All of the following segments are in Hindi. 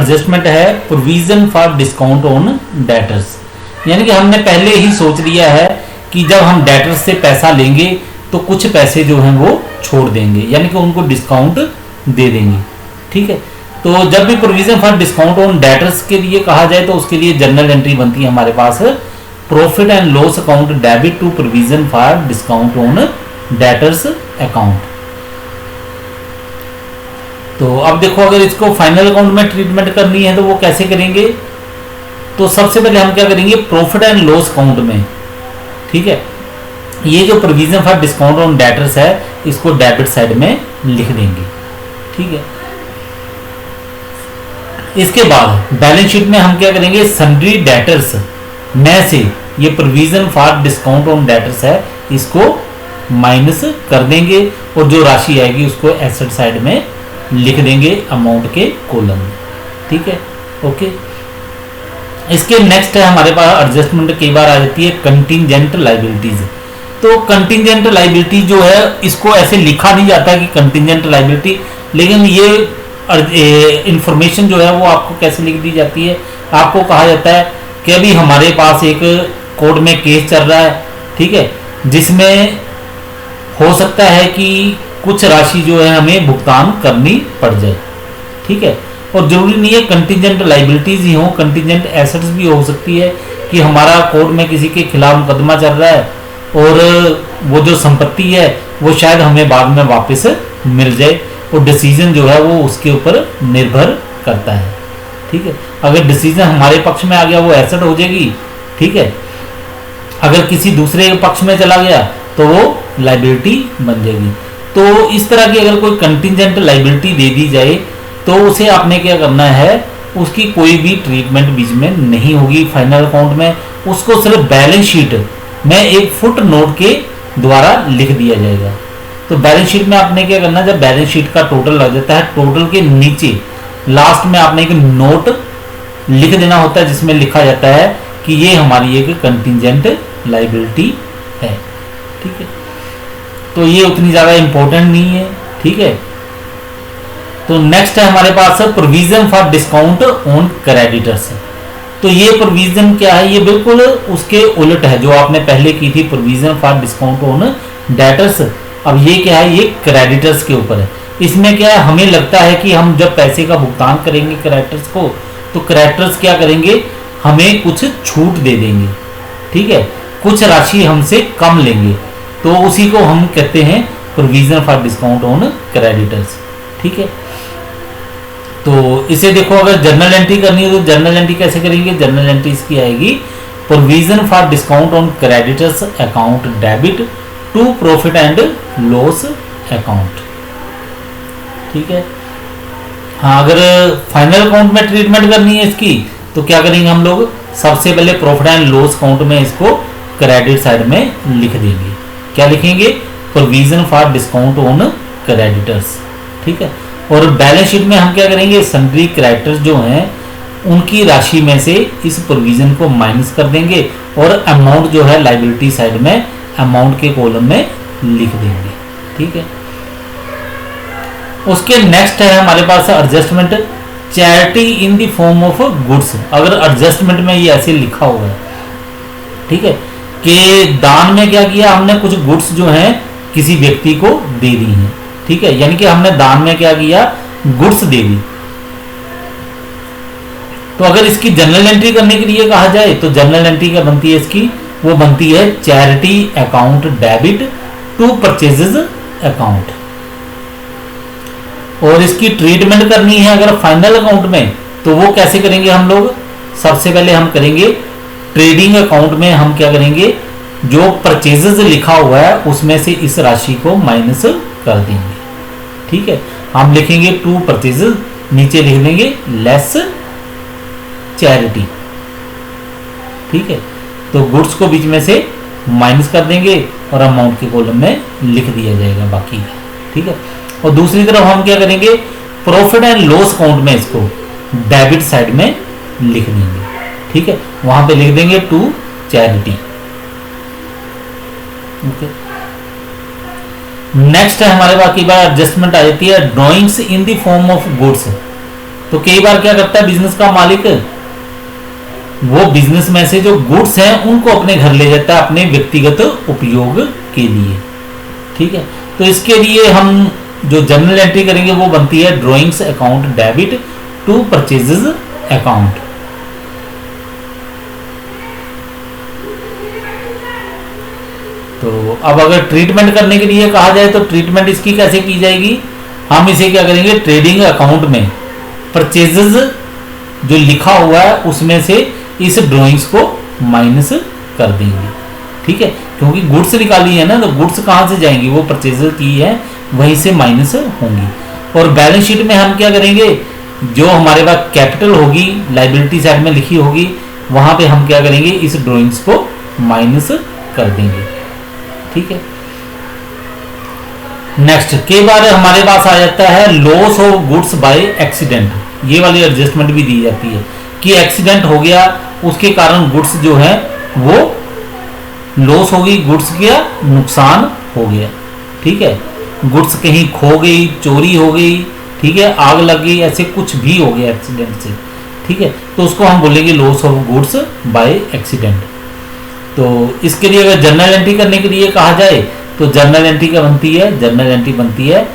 एडजस्टमेंट है provision for discount on debtors. यानी कि हमने पहले ही सोच लिया है कि जब हम डेटर्स से पैसा लेंगे तो कुछ पैसे जो हैं वो छोड़ देंगे, यानी कि उनको डिस्काउंट दे देंगे। ठीक है, तो जब भी provision for discount on debtors के लिए कहा जाए तो उसके लिए जनरल एंट्री बनती है हमारे पास profit and loss account debit to provision for discount on debtors account. तो अब देखो, अगर इसको फाइनल अकाउंट में ट्रीटमेंट करनी है तो वो कैसे करेंगे? तो सबसे पहले हम क्या करेंगे, प्रॉफिट एंड लॉस अकाउंट में, ठीक है, ये जो provision for discount on debtors है इसको डेबिट साइड में लिख देंगे। ठीक है, इसके बाद बैलेंस शीट में हम क्या करेंगे, सन्ड्री डेटर्स में से ये provision for discount on debtors है इसको माइनस कर देंगे और जो राशि आएगी उसको एसेट साइड में लिख देंगे अमाउंट के कॉलम में। ठीक है, ओके। इसके नेक्स्ट है हमारे पास एडजस्टमेंट कई बार आ जाती है कंटिंजेंट लायबिलिटीज। तो कंटिंजेंट लायबिलिटी जो है इसको ऐसे लिखा नहीं जाता कि कंटिंजेंट लायबिलिटी, लेकिन ये इंफॉर्मेशन जो है वो आपको कैसे लिख दी जाती है, आपको कहा जाता है कि अभी हमारे पास एक कोर्ट में केस चल रहा है, ठीक है, जिसमें हो सकता है कि कुछ राशि जो है हमें भुगतान करनी पड़ जाए। ठीक है, और जरूरी नहीं है कंटिंजेंट लायबिलिटीज ही हो, कंटिंजेंट एसेट्स भी हो सकती है कि हमारा कोर्ट में किसी के खिलाफ मुकदमा चल रहा है और वो जो संपत्ति है वो शायद हमें बाद में वापस मिल जाए और डिसीजन जो है वो उसके ऊपर निर्भर करता है। ठीक है, अगर डिसीजन हमारे पक्ष में आ गया वो एसेट हो जाएगी। ठीक है, अगर किसी दूसरे पक्ष में चला गया तो वो लायबिलिटी बन जाएगी। तो इस तरह की अगर कोई कंटिंजेंट लायबिलिटी दे दी जाए तो उसे आपने क्या करना है, उसकी कोई भी ट्रीटमेंट बीच में नहीं होगी फाइनल अकाउंट में, उसको सिर्फ बैलेंस शीट में एक फुट नोट के द्वारा लिख दिया जाएगा। तो बैलेंस शीट में आपने क्या करना है, जब बैलेंस शीट का टोटल लग जाता है, टोटल के नीचे लास्ट में आपने एक नोट लिख देना होता है जिसमें लिखा जाता है कि ये हमारी एक कंटिंजेंट लायबिलिटी है। ठीक है, तो ये उतनी ज़्यादा इंपॉर्टेंट नहीं है। ठीक है, तो नेक्स्ट है हमारे पास provision for discount on creditors. तो ये प्रोविजन क्या है, ये बिल्कुल उसके उलट है जो आपने पहले की थी provision for discount on debtors. अब ये क्या है, ये क्रेडिटर्स के ऊपर है। इसमें क्या है, हमें लगता है कि हम जब पैसे का भुगतान करेंगे क्रेडिटर्स को तो क्रेडिटर्स क्या करेंगे, हमें कुछ छूट दे देंगे। ठीक है, कुछ राशि हमसे कम लेंगे, तो उसी को हम कहते हैं provision for discount on creditors. ठीक है, तो इसे देखो, अगर जर्नल एंट्री करनी है तो जर्नल एंट्री कैसे करेंगे, जर्नल एंट्री इसकी आएगी provision for discount on creditors account debit to profit and loss account. ठीक है, हाँ, अगर फाइनल अकाउंट में ट्रीटमेंट करनी है इसकी तो क्या करेंगे हम लोग, सबसे पहले प्रॉफिट एंड लॉस अकाउंट में इसको क्रेडिट साइड में लिख देंगे। क्या लिखेंगे, provision for discount on creditors. ठीक है, और बैलेंस शीट में हम क्या करेंगे, सन्ड्री क्रेडिटर्स जो हैं उनकी राशि में से इस प्रोविजन को माइनस कर देंगे और अमाउंट जो है लायबिलिटी साइड में अमाउंट के कॉलम में लिख देंगे। ठीक है, उसके नेक्स्ट है हमारे पास adjustment charity in the form of goods. अगर एडजस्टमेंट में ये ऐसे लिखा हुआ है, ठीक है, कि दान में क्या किया हमने, कुछ गुड्स जो हैं किसी व्यक्ति को दे दी हैं। ठीक है, यानी कि हमने दान में क्या किया, गुड्स दे दी। तो अगर इसकी जनरल एंट्री करने के लिए कहा जाए तो जनरल एंट्री क्या बनती है इसकी, वो बनती है charity account debit to purchases account. और इसकी ट्रीटमेंट करनी है अगर फाइनल अकाउंट में तो वो कैसे करेंगे हम लोग, सबसे पहले हम करेंगे ट्रेडिंग अकाउंट में हम क्या करेंगे, जो परचेजेज लिखा हुआ है उसमें से इस राशि को माइनस कर देंगे। ठीक है, हम लिखेंगे टू परचेजेज, नीचे लिख देंगे लेस चैरिटी। ठीक है, तो गुड्स को बीच में से माइनस कर देंगे और अमाउंट के कॉलम में लिख दिया जाएगा बाकी का। ठीक है, और दूसरी तरफ हम क्या करेंगे, प्रॉफिट एंड लॉस अकाउंट में इसको डेबिट साइड में लिख देंगे। ठीक है, वहां पे लिख देंगे टू चैरिटी। ओके, नेक्स्ट है हमारे पास की बार एडजस्टमेंट आ जाती है drawings in the form of goods. तो कई बार क्या करता है बिजनेस का मालिक, वो बिजनेस में से जो गुड्स हैं उनको अपने घर ले जाता है अपने व्यक्तिगत उपयोग के लिए। ठीक है, तो इसके लिए हम जो जर्नल एंट्री करेंगे वो बनती है drawings account debit to purchases account. तो अब अगर ट्रीटमेंट करने के लिए कहा जाए तो ट्रीटमेंट इसकी कैसे की जाएगी, हम इसे क्या करेंगे, ट्रेडिंग अकाउंट में परचेजेस जो लिखा हुआ है उसमें से इस ड्रॉइंग्स को माइनस कर देंगे। ठीक है, क्योंकि गुड्स निकाली है ना, तो गुड्स कहाँ से जाएंगी, वो परचेजेस की है वहीं से माइनस होंगी। और बैलेंस शीट में हम क्या करेंगे, जो हमारे पास कैपिटल होगी लाइबिलिटी साइड में लिखी होगी वहां पे हम क्या करेंगे, इस ड्रॉइंग्स को माइनस कर देंगे। ठीक है, नेक्स्ट कई बार हमारे पास आ जाता है loss of goods by accident. ये वाली एडजस्टमेंट भी दी जाती है कि एक्सीडेंट हो गया, उसके कारण गुड्स जो है वो लॉस हो गई, गुड्स का नुकसान हो गया। ठीक है, गुड्स कहीं खो गई, चोरी हो गई, ठीक है, आग लग गई, ऐसे कुछ भी हो गया एक्सीडेंट से। ठीक है, तो उसको हम बोलेंगे loss of goods by accident. तो इसके लिए अगर जर्नल एंट्री करने के लिए कहा जाए तो जर्नल एंट्री क्या बनती है, जर्नल एंट्री बनती है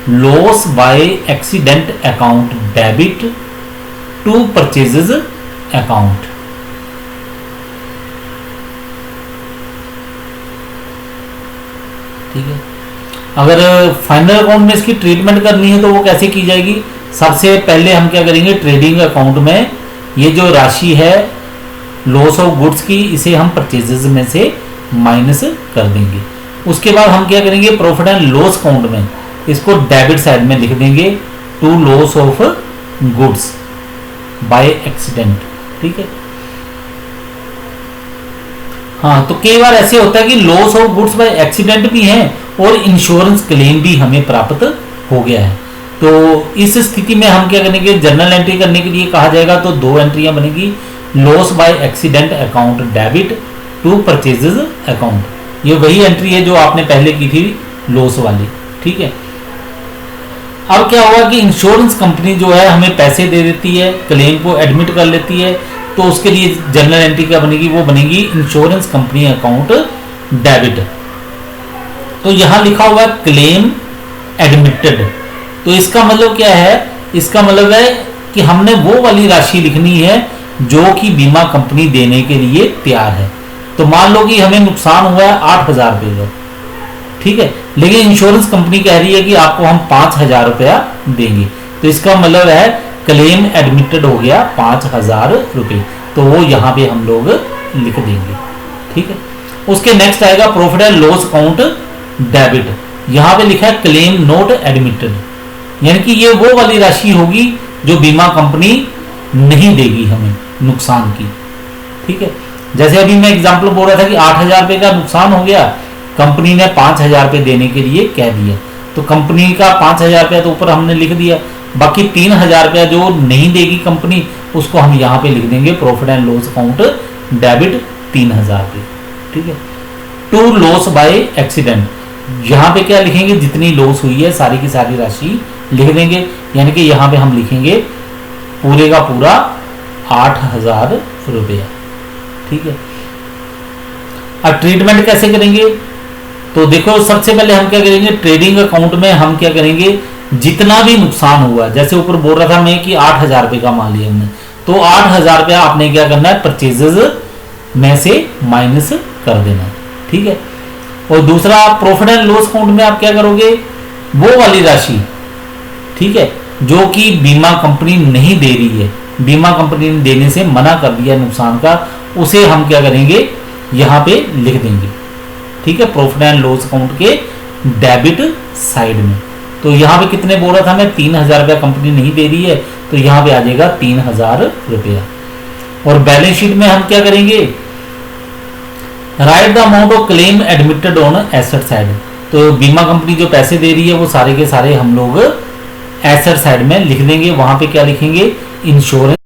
loss by accident account debit to purchases account. ठीक है, अगर फाइनल अकाउंट में इसकी ट्रीटमेंट करनी है तो वो कैसे की जाएगी, सबसे पहले हम क्या करेंगे, ट्रेडिंग अकाउंट में ये जो राशि है लॉस ऑफ गुड्स की, इसे हम परचेजेस में से माइनस कर देंगे। उसके बाद हम क्या करेंगे, प्रॉफिट एंड लॉस अकाउंट में इसको डेबिट साइड में लिख देंगे to loss of goods by accident. ठीक है, हाँ, तो कई बार ऐसे होता है कि loss of goods by accident भी है और इंश्योरेंस क्लेम भी हमें प्राप्त हो गया है। तो इस स्थिति में हम क्या करेंगे, जर्नल एंट्री करने के लिए कहा जाएगा तो दो एंट्रियां बनेगी, loss by accident account debit to purchases account. ये वही एंट्री है जो आपने पहले की थी लॉस वाली। ठीक है, अब क्या होगा कि इंश्योरेंस कंपनी जो है हमें पैसे दे देती है, क्लेम को एडमिट कर लेती है, तो उसके लिए जर्नल एंट्री क्या बनेगी, वो बनेगी इंश्योरेंस कंपनी अकाउंट डेबिट। तो यहां लिखा हुआ है क्लेम एडमिटेड, तो इसका मतलब क्या है, इसका मतलब है कि हमने वो वाली राशि लिखनी है जो कि बीमा कंपनी देने के लिए तैयार है। तो मान लो कि हमें नुकसान हुआ है 8,000 रुपये का, ठीक है, लेकिन इंश्योरेंस कंपनी कह रही है कि आपको हम 5,000 रुपया देंगे, तो इसका मतलब है क्लेम एडमिटेड हो गया 5,000 रुपये, तो वो यहाँ पे हम लोग लिख देंगे। ठीक है, उसके नेक्स्ट आएगा profit and loss account debit. यहाँ पे लिखा है क्लेम नॉट एडमिटेड, यानी कि ये वो वाली राशि होगी जो बीमा कंपनी नहीं देगी हमें नुकसान की। ठीक है, जैसे अभी मैं एग्जांपल बोल रहा था कि 8,000 रुपये का नुकसान हो गया, कंपनी ने 5,000 रुपये देने के लिए कह दिया, तो कंपनी का 5,000 रुपया तो ऊपर हमने लिख दिया, बाकी 3,000 रुपया जो नहीं देगी कंपनी उसको हम यहाँ पे लिख देंगे profit and loss account debit 3,000 रुपये। ठीक है, टू लॉस बाय एक्सीडेंट, यहाँ पे क्या लिखेंगे, जितनी लॉस हुई है सारी की सारी राशि लिख देंगे, यानी कि यहाँ पे हम लिखेंगे पूरे का पूरा 8,000 रुपया। ठीक है, अब ट्रीटमेंट कैसे करेंगे, तो देखो सबसे पहले हम क्या करेंगे, ट्रेडिंग अकाउंट में हम क्या करेंगे, जितना भी नुकसान हुआ, जैसे ऊपर बोल रहा था मैं कि 8,000 रुपये का माल लिया हमने, तो 8,000 रुपया आपने क्या करना है, परचेजेस में से माइनस कर देना। ठीक है, और दूसरा प्रॉफिट एंड लॉस अकाउंट में आप क्या करोगे, वो वाली राशि, ठीक है, जो कि बीमा कंपनी नहीं दे रही है, बीमा कंपनी ने देने से मना कर दिया नुकसान का, उसे हम क्या करेंगे, यहाँ पे लिख देंगे। ठीक है, प्रॉफिट एंड लॉस अकाउंट के डेबिट साइड में। तो यहाँ पे कितने बोल रहा था मैं, 3,000 रुपया कंपनी नहीं दे रही है, तो यहाँ पे आ जाएगा 3,000 रुपया। और बैलेंस शीट में हम क्या करेंगे, right the amount of claim admitted on asset side, तो बीमा कंपनी जो पैसे दे रही है वो सारे के सारे हम लोग एसेट साइड में लिख देंगे। वहां पे क्या लिखेंगे, इंश्योरेंस